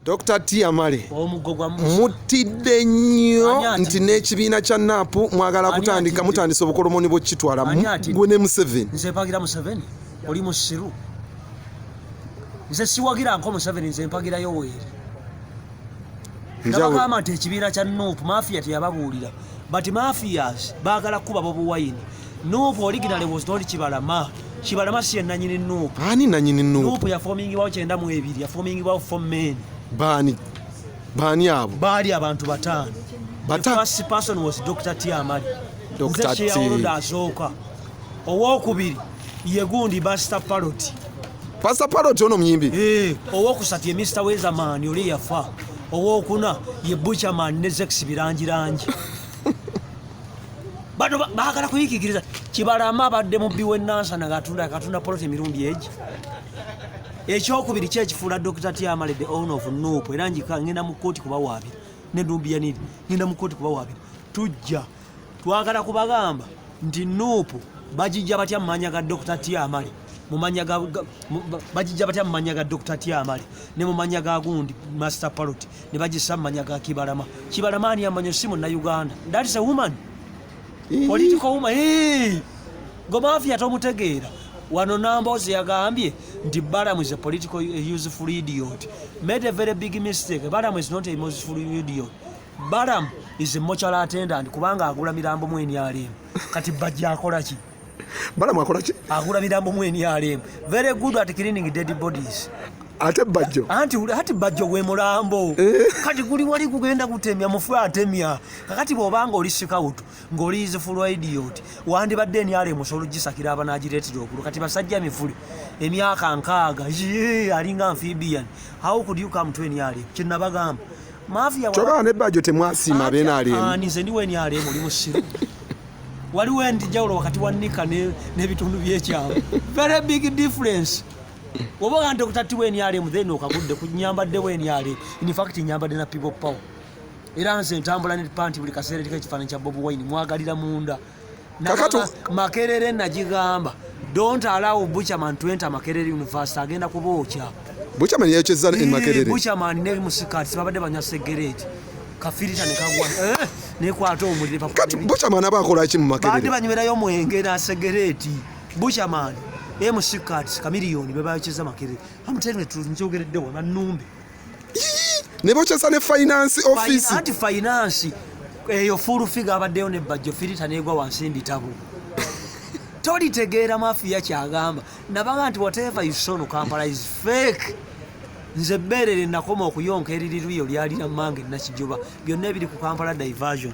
Dr. Tiamale mutidde nnyo nti n'ekibiina kya Nup mwagala kutandika mutandisa obukolomoni bw'okitwala gwe ne Museveni. Nze mpagira Museveni oli musiru. Nze siwagira nko Museveni, nze mpagira Yoweri. Nabagamba nti ekibiina kya Nup mafia teyababuulira, but mafias baagala kuba bobuwayini. Nup originally was not Kibalama. Kibalama si ye nanyini Nup. Ani nanyini Nup? Nup yaformingibwawo 92, yaformingibwawo 4 men. Bani abo? Baali abantu batano. The first person was Dr. Tiamale. Dr. T. Owokubiri ye gundi Pastor Parrot. Pastor Parrot ono muyimbi? Owokusatu ye Mr. Weatherman oli yafa. Owokuna ye Butcherman ne Zex birangirangi. Bado baagala kuyikikiriza Kibalama abadde mubbi w'ennansa katunda Parrot emirundi egi. Ekyokubiri kyekifuula Dr. Tiamale the owner of Nup era ngenda mu kkooti kubawaabira n'endumbi ya nini ngenda mu kkooti kubawaabira. Tujja twagala kubagamba nti Nup bajijja batya mmanya ga Dr. Tiamale bajijja batya mmanya ga Dr. Tiamale ne mumanya ga gundi Master Parrot ne bajissa mmanya ga Kibalama. Kibalama ani amanyo simu na Uganda. That is a woman. Political woman. Gomafia tomutegeera. Wano Nambozi yagambye nti Balaam is a political useful idiot. Made a very big mistake. Balaam is not a useful idiot. Balaam is a mortuary attendant kubanga agula mirambo mu NRM. Kati bajja akola ki? Balaam akola ki? Agula mirambo mu NRM. Very good at cleaning dead bodies. Ate bajjo. Hati bajjo gwe mulambo. Kati guli wali kugenda kutemya mufu atemya. Kakati bobanga oli sikautu ng'oli useful idiot. Wandi badde NRM musolo gisakira abanagireetira okulu. Kati basajja mifuli emyaka nkaaga alinga amphibian. How could you come to NRM? Kinnabagamba mafia choka ne bajjo temwasima be NRM. Nize ndiwe NRM oli musiru. Waliwo endijawulo wakati wa Nika n'ebitundu by'ekyama. Very big difference. Woboga Dr. NRM then okagudde kunyambadde NRM. In fact nyambadde na people power. Era nze ntambula ne panti buli kaseera ekifaananyi kya Bobi Wine mwagalira munda. Kakatu Makerere najigamba don't allow Butcherman to enter Makerere University agenda kubookya. Butcherman yecheza in Makerere. Butcherman ne musikati babadde banya segereti. Kafirita ne kagwa. Ne kwato omulire papa. Kati Butcherman abakola ki mu Makerere? Badi banywererayo mwenge na segereti. Butcherman musikati kamiliyoni bebayecheza Makerere. I'm telling you the truth, njogeredde wa Numbe. Ne bocheza ne finance office. Anti finance eyo full figure abaddeyo ne bajjo filita negwa wansi mbitabu. Toli tegeera mafia kyagamba. Nabanga nti whatever you saw no Kampala is fake. Nze berere nakoma okuyonka eririruyo lyalira mange na kijuba. Byonna ebiri ku Kampala diversion.